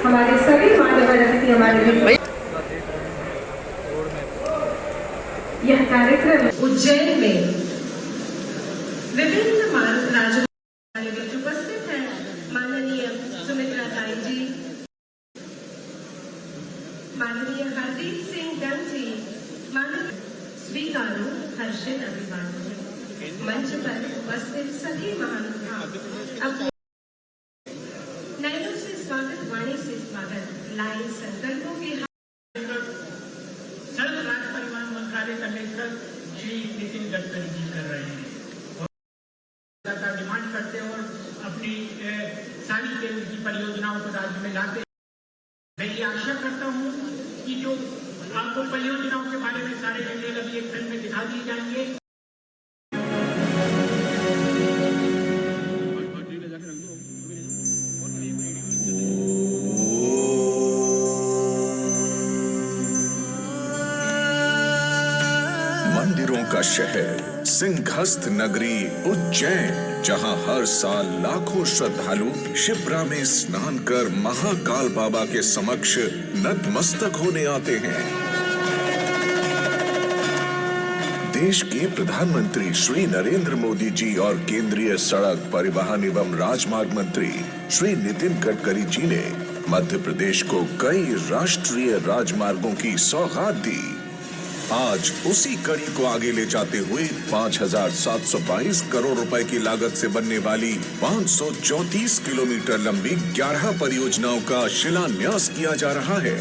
हमारे सभी मान्यवर अतिथि हमारे बीच यह कार्यक्रम उज्जैन में विभिन्न राज्यों में उपस्थित है। माननीय सुमित्रा ताई जी, माननीय हरदीप सिंह डंग जी, माननीय स्वीकारो हर्षित अभिवादन। मंच पर उपस्थित सभी महानुभाव नैनो से स्वागत, वाणी से स्वागत, लाइन संकल्पों के सड़क राज परिवहन मंत्रालय का नेतृत्व श्री नितिन गडकरी जी कर रहे हैं और डिमांड करते हैं और अपनी सारी केंद्र की परियोजनाओं को राज्य में लाते हैं। मैं ये आशा करता हूँ कि जो आपको परियोजनाओं के बारे में सारे डिटेल अभी एक फिल्म में दिखा दिए जाएंगे। मंदिरों का शहर, सिंहस्थ नगरी उज्जैन, जहां हर साल लाखों श्रद्धालु शिप्रा में स्नान कर महाकाल बाबा के समक्ष नतमस्तक होने आते हैं। देश के प्रधानमंत्री श्री नरेंद्र मोदी जी और केंद्रीय सड़क परिवहन एवं राजमार्ग मंत्री श्री नितिन गडकरी जी ने मध्य प्रदेश को कई राष्ट्रीय राजमार्गों की सौगात दी। आज उसी कड़ी को आगे ले जाते हुए 5,722 करोड़ रुपए की लागत से बनने वाली 534 किलोमीटर लंबी 11 परियोजनाओं का शिलान्यास किया जा रहा है।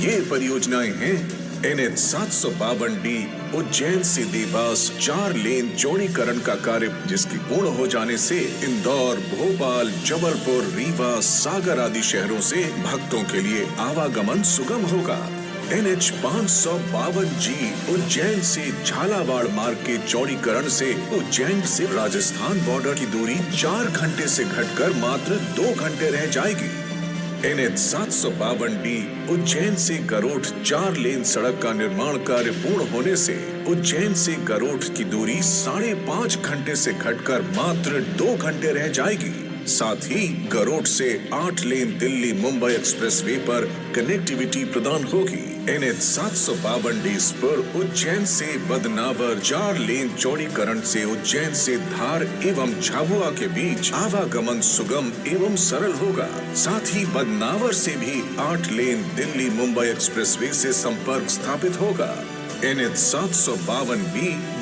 ये परियोजनाएं हैं NH 752D उज्जैन से देवास 4 लेन चौड़ीकरण का कार्य, जिसकी पूर्ण हो जाने से इंदौर, भोपाल, जबलपुर, रीवा, सागर आदि शहरों से भक्तों के लिए आवागमन सुगम होगा। NH 552G उज्जैन से झालावाड़ मार्ग के चौड़ीकरण से उज्जैन से राजस्थान बॉर्डर की दूरी 4 घंटे से घटकर मात्र 2 घंटे रह जाएगी। NH 752D उज्जैन से गरोठ 4 लेन सड़क का निर्माण कार्य पूर्ण होने से उज्जैन से गरोठ की दूरी 5.5 घंटे से घटकर मात्र 2 घंटे रह जाएगी। साथ ही गरोठ से 8 लेन दिल्ली मुंबई एक्सप्रेसवे पर कनेक्टिविटी प्रदान होगी। NH 752D पर उज्जैन से बदनावर 4 लेन चौड़ीकरण से उज्जैन से धार एवं झाबुआ के बीच आवागमन सुगम एवं सरल होगा। साथ ही बदनावर से भी 8 लेन दिल्ली मुंबई एक्सप्रेसवे से संपर्क स्थापित होगा। NH 752B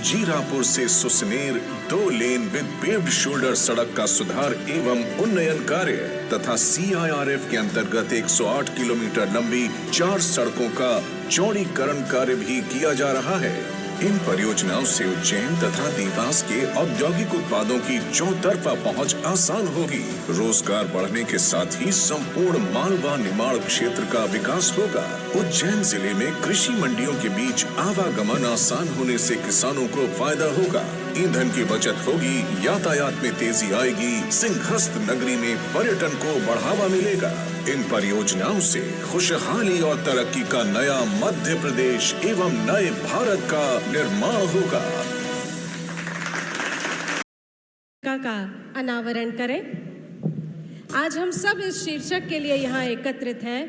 जीरापुर से सुसनेर 2 लेन विद पेव्ड शोल्डर सड़क का सुधार एवं उन्नयन कार्य तथा CIRF के अंतर्गत 108 किलोमीटर लंबी 4 सड़कों का चौड़ीकरण कार्य भी किया जा रहा है। इन परियोजनाओं से उज्जैन तथा देवास के औद्योगिक उत्पादों की चौतरफा पहुंच आसान होगी। रोजगार बढ़ने के साथ ही संपूर्ण मालवा निर्माण क्षेत्र का विकास होगा। उज्जैन जिले में कृषि मंडियों के बीच आवागमन आसान होने से किसानों को फायदा होगा। ईंधन की बचत होगी, यातायात में तेजी आएगी, सिंहस्थ नगरी में पर्यटन को बढ़ावा मिलेगा। इन परियोजनाओं से खुशहाली और तरक्की का नया मध्य प्रदेश एवं नए भारत का निर्माण होगा। का अनावरण करें। आज हम सब इस शीर्षक के लिए यहाँ एकत्रित हैं,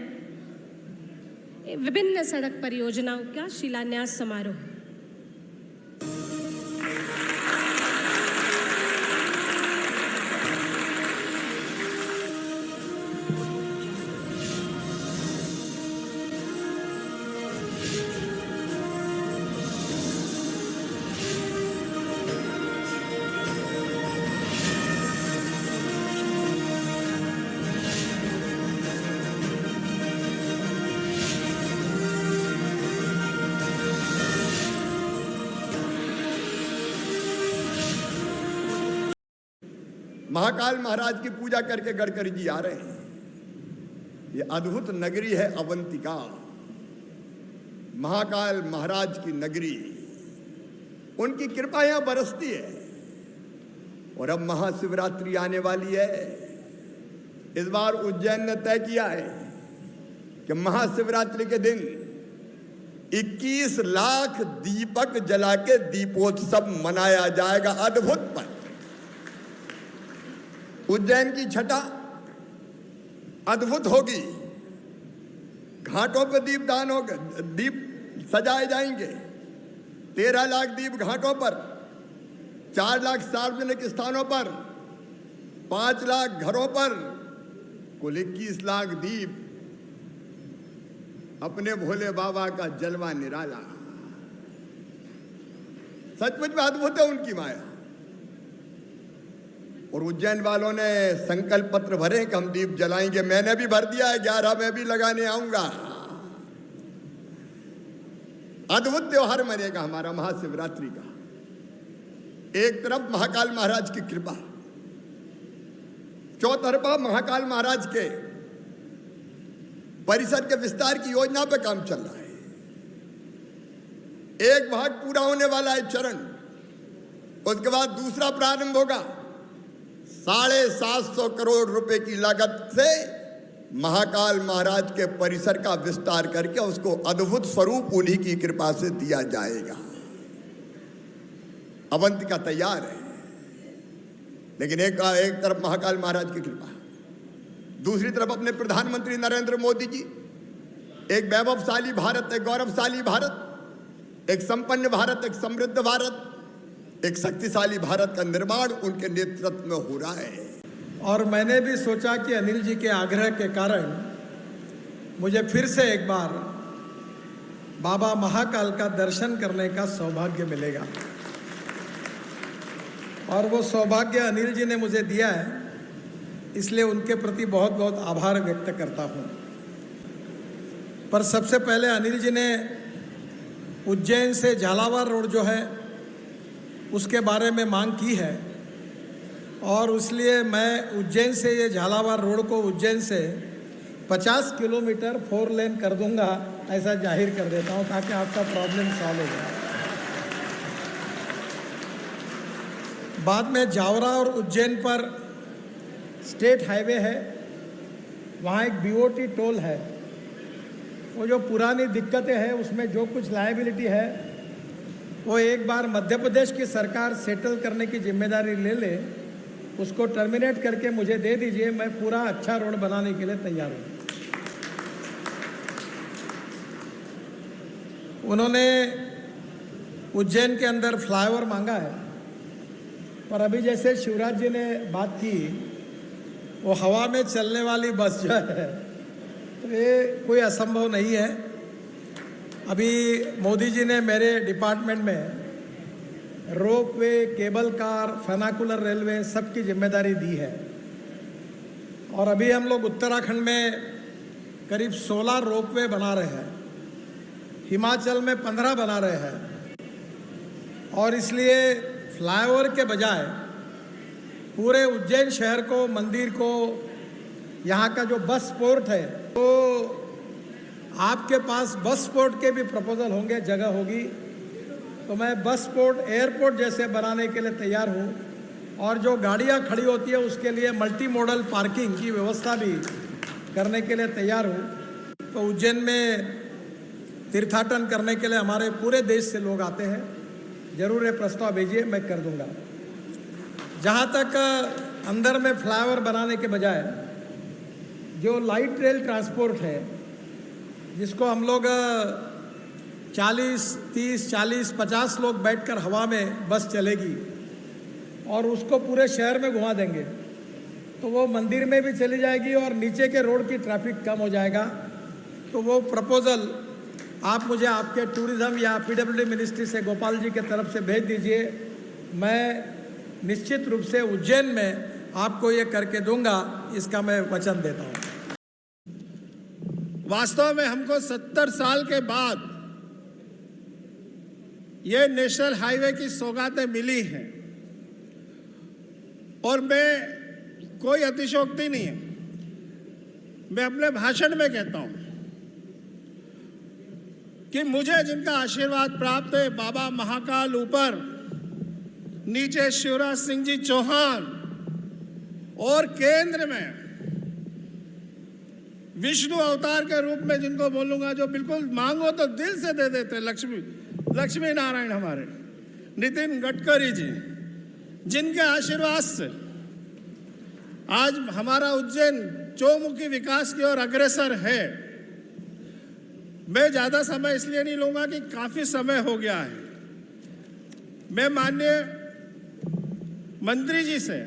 विभिन्न सड़क परियोजनाओं का शिलान्यास समारोह। महाकाल महाराज की पूजा करके गडकरी जी आ रहे हैं। ये अद्भुत नगरी है अवंतिका, महाकाल महाराज की नगरी। उनकी कृपा यहां बरसती है। और अब महाशिवरात्रि आने वाली है। इस बार उज्जैन ने तय किया है कि महाशिवरात्रि के दिन 21 लाख दीपक जला के दीपोत्सव मनाया जाएगा। अद्भुत पर उज्जैन की छटा अद्भुत होगी। घाटों पर दीपदान होगा, दीप सजाए जाएंगे। 13 लाख दीप घाटों पर, 4 लाख सार्वजनिक स्थानों पर, 5 लाख घरों पर, कुल 21 लाख दीप अपने भोले बाबा का जलवा निराला। सचमुच में अद्भुत है उनकी माया। और उज्जैन वालों ने संकल्प पत्र भरे कि हम दीप जलाएंगे। मैंने भी भर दिया है, 11 में भी लगाने आऊंगा। अद्भुत त्योहार मनेगा हमारा महाशिवरात्रि का। एक तरफ महाकाल महाराज की कृपा, चौतरफा महाकाल महाराज के परिसर के विस्तार की योजना पे काम चल रहा है। एक भाग पूरा होने वाला है चरण, उसके बाद दूसरा प्रारंभ होगा। 750 करोड़ रुपए की लागत से महाकाल महाराज के परिसर का विस्तार करके उसको अद्भुत स्वरूप उन्हीं की कृपा से दिया जाएगा। अवंतिका तैयार है, लेकिन एक तरफ महाकाल महाराज की कृपा, दूसरी तरफ अपने प्रधानमंत्री नरेंद्र मोदी जी। एक वैभवशाली भारत, एक गौरवशाली भारत, एक संपन्न भारत, एक समृद्ध भारत, एक शक्तिशाली भारत का निर्माण उनके नेतृत्व में हो रहा है। और मैंने भी सोचा कि अनिल जी के आग्रह के कारण मुझे फिर से एक बार बाबा महाकाल का दर्शन करने का सौभाग्य मिलेगा। और वो सौभाग्य अनिल जी ने मुझे दिया है, इसलिए उनके प्रति बहुत बहुत आभार व्यक्त करता हूँ। पर सबसे पहले अनिल जी ने उज्जैन से झालावाड़ रोड जो है उसके बारे में मांग की है, और इसलिए मैं उज्जैन से ये झालावाड़ रोड को उज्जैन से 50 किलोमीटर 4 लेन कर दूंगा, ऐसा जाहिर कर देता हूँ ताकि आपका प्रॉब्लम सॉल्व हो जाए। बाद में जावरा और उज्जैन पर स्टेट हाईवे है, वहाँ एक बीओटी टोल है। वो जो पुरानी दिक्कतें हैं उसमें जो कुछ लायबिलिटी है वो एक बार मध्य प्रदेश की सरकार सेटल करने की जिम्मेदारी ले ले, उसको टर्मिनेट करके मुझे दे दीजिए, मैं पूरा अच्छा रोड बनाने के लिए तैयार हूँ। उन्होंने उज्जैन के अंदर फ्लाईओवर मांगा है, पर अभी जैसे शिवराज जी ने बात की, वो हवा में चलने वाली बस जो है तो ये कोई असंभव नहीं है। अभी मोदी जी ने मेरे डिपार्टमेंट में ropeway, cable car, funicular railway सबकी जिम्मेदारी दी है। और अभी हम लोग उत्तराखंड में करीब 16 रोपवे बना रहे हैं, हिमाचल में 15 बना रहे हैं। और इसलिए फ्लाईओवर के बजाय पूरे उज्जैन शहर को, मंदिर को, यहाँ का जो बस पोर्ट है, तो आपके पास बस पोर्ट के भी प्रपोजल होंगे, जगह होगी तो मैं बस पोर्ट, एयरपोर्ट जैसे बनाने के लिए तैयार हूँ। और जो गाड़ियाँ खड़ी होती है उसके लिए मल्टी मॉडल पार्किंग की व्यवस्था भी करने के लिए तैयार हूँ। तो उज्जैन में तीर्थाटन करने के लिए हमारे पूरे देश से लोग आते हैं, ज़रूर ये प्रस्ताव भेजिए, मैं कर दूँगा। जहाँ तक अंदर में फ्लाईओवर बनाने के बजाय जो लाइट रेल ट्रांसपोर्ट है, जिसको हम लोग 40, 30, 40, 50 लोग बैठकर हवा में बस चलेगी और उसको पूरे शहर में घुमा देंगे, तो वो मंदिर में भी चली जाएगी और नीचे के रोड की ट्रैफिक कम हो जाएगा। तो वो प्रपोजल आप मुझे आपके टूरिज़्म या पीडब्ल्यूडी मिनिस्ट्री से, गोपाल जी के तरफ से भेज दीजिए। मैं निश्चित रूप से उज्जैन में आपको ये करके दूंगा, इसका मैं वचन देता हूँ। वास्तव में हमको 70 साल के बाद ये नेशनल हाईवे की सौगातें मिली हैं, और मैं कोई अतिशयोक्ति नहीं है, मैं अपने भाषण में कहता हूं कि मुझे जिनका आशीर्वाद प्राप्त है, बाबा महाकाल ऊपर, नीचे शिवराज सिंह जी चौहान, और केंद्र में विष्णु अवतार के रूप में जिनको बोलूंगा, जो बिल्कुल मांगो तो दिल से दे देते, लक्ष्मी नारायण हमारे नितिन गडकरी जी, जिनके आशीर्वाद से आज हमारा उज्जैन चौमुखी विकास की ओर अग्रसर है। मैं ज़्यादा समय इसलिए नहीं लूँगा कि काफ़ी समय हो गया है। मैं माननीय मंत्री जी से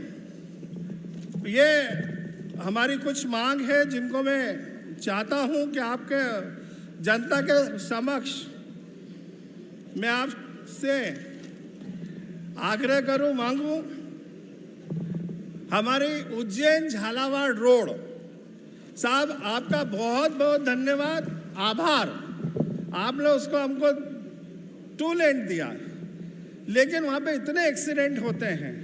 ये हमारी कुछ मांग है जिनको मैं चाहता हूँ कि आपके जनता के समक्ष मैं आपसे आग्रह करूँ, मांगूँ। हमारी उज्जैन झालावाड़ रोड साहब, आपका बहुत बहुत धन्यवाद, आभार। आपने उसको हमको 2 लेन दिया, लेकिन वहाँ पे इतने एक्सीडेंट होते हैं,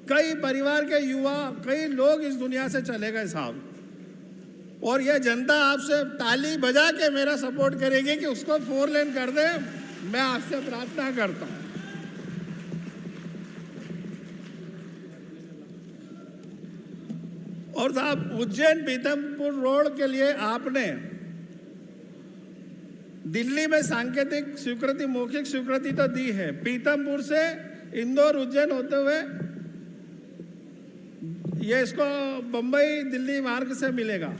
कई परिवार के युवा, कई लोग इस दुनिया से चले गए साहब। और यह जनता आपसे ताली बजा के मेरा सपोर्ट करेगी कि उसको 4 लेन कर दे। मैं आपसे प्रार्थना करता हूँ। और साहब, उज्जैन पीथमपुर रोड के लिए आपने दिल्ली में सांकेतिक स्वीकृति, मौखिक स्वीकृति तो दी है। पीथमपुर से इंदौर उज्जैन होते हुए ये इसको बम्बई दिल्ली मार्ग से मिलेगा।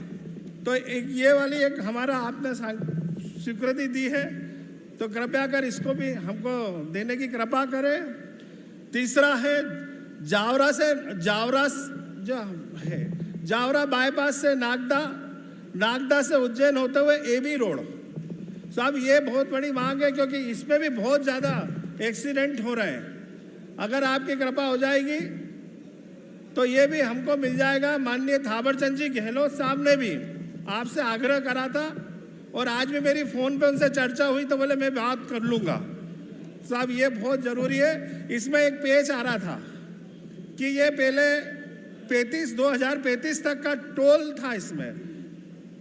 तो एक ये वाली एक हमारा आपने स्वीकृति दी है, तो कृपया कर इसको भी हमको देने की कृपा करें। तीसरा है जावरा से, जावरा जो है जावरा बाईपास से नागदा, नागदा से उज्जैन होते हुए एबी रोड साहब, ये बहुत बड़ी मांग है क्योंकि इसमें भी बहुत ज़्यादा एक्सीडेंट हो रहे हैं। अगर आपकी कृपा हो जाएगी तो ये भी हमको मिल जाएगा। माननीय थावरचंद जी गहलोत साहब ने भी आपसे आग्रह करा था और आज भी मेरी फ़ोन पे उनसे चर्चा हुई तो बोले मैं बात कर लूँगा। साहब, ये बहुत ज़रूरी है। इसमें एक पेज आ रहा था कि ये पहले 2035 तक का टोल था इसमें,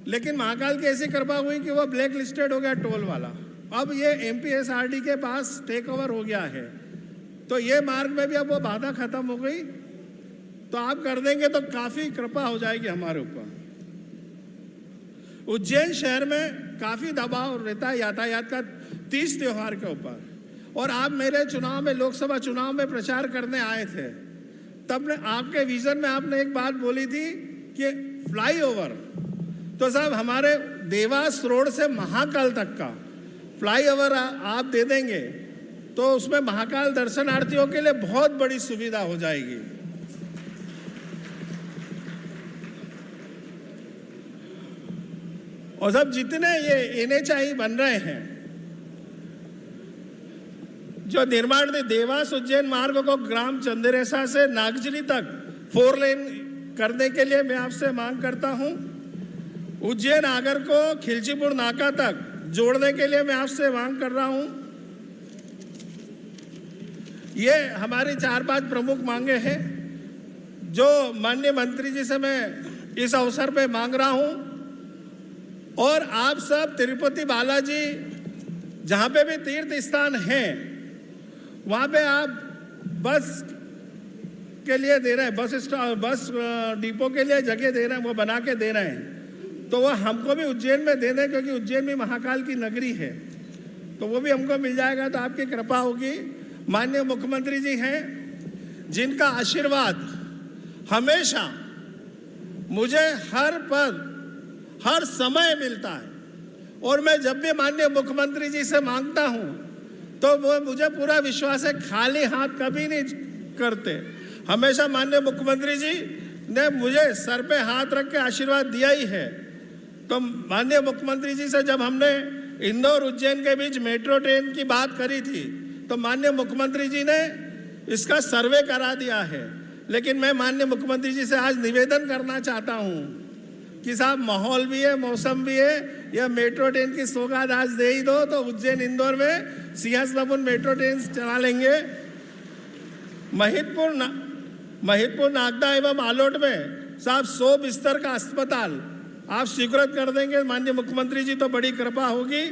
लेकिन महाकाल की ऐसी कृपा हुई कि वो ब्लैक लिस्टेड हो गया टोल वाला। अब ये MPSRD के पास टेक ओवर हो गया है, तो ये मार्ग में भी अब वो बाधा खत्म हो गई। तो आप कर देंगे तो काफ़ी कृपा हो जाएगी हमारे ऊपर। उज्जैन शहर में काफ़ी दबाव रहता है यातायात का 30 त्योहार के ऊपर, और आप मेरे चुनाव में, लोकसभा चुनाव में प्रचार करने आए थे, तब ने आपके विजन में आपने एक बात बोली थी कि फ्लाईओवर। तो साहब, हमारे देवास रोड से महाकाल तक का फ्लाईओवर आप दे देंगे तो उसमें महाकाल दर्शनार्थियों के लिए बहुत बड़ी सुविधा हो जाएगी। और सब जितने ये NHI बन रहे हैं, जो निर्माण देवास उज्जैन मार्ग को ग्राम चंदेरेसा से नागजरी तक 4 लेन करने के लिए मैं आपसे मांग करता हूं। उज्जैन आगर को खिलचीपुर नाका तक जोड़ने के लिए मैं आपसे मांग कर रहा हूं। ये हमारी 4-5 प्रमुख मांगे हैं जो माननीय मंत्री जी से मैं इस अवसर पे मांग रहा हूं। और आप सब तिरुपति बालाजी जहाँ पे भी तीर्थ स्थान हैं, वहाँ पे आप बस के लिए दे रहे हैं, बस डिपो के लिए जगह दे रहे हैं, वो बना के दे रहे हैं। तो वो हमको भी उज्जैन में दे दें, क्योंकि उज्जैन भी महाकाल की नगरी है, तो वो भी हमको मिल जाएगा। तो आपकी कृपा होगी। माननीय मुख्यमंत्री जी हैं जिनका आशीर्वाद हमेशा मुझे हर पल हर समय मिलता है, और मैं जब भी माननीय मुख्यमंत्री जी से मांगता हूं तो वो मुझे पूरा विश्वास है खाली हाथ कभी नहीं करते। हमेशा माननीय मुख्यमंत्री जी ने मुझे सर पे हाथ रख के आशीर्वाद दिया ही है। तो माननीय मुख्यमंत्री जी से जब हमने इंदौर उज्जैन के बीच मेट्रो ट्रेन की बात करी थी तो माननीय मुख्यमंत्री जी ने इसका सर्वे करा दिया है। लेकिन मैं माननीय मुख्यमंत्री जी से आज निवेदन करना चाहता हूं कि साहब, माहौल भी है, मौसम भी है, यह मेट्रो ट्रेन की सौगात आज दे ही दो तो उज्जैन इंदौर में सिंहासनापुर मेट्रो ट्रेन चला लेंगे। महिदपुर नागदा एवं आलोट में साहब 100 बिस्तर का अस्पताल आप स्वीकृत कर देंगे माननीय मुख्यमंत्री जी, तो बड़ी कृपा होगी।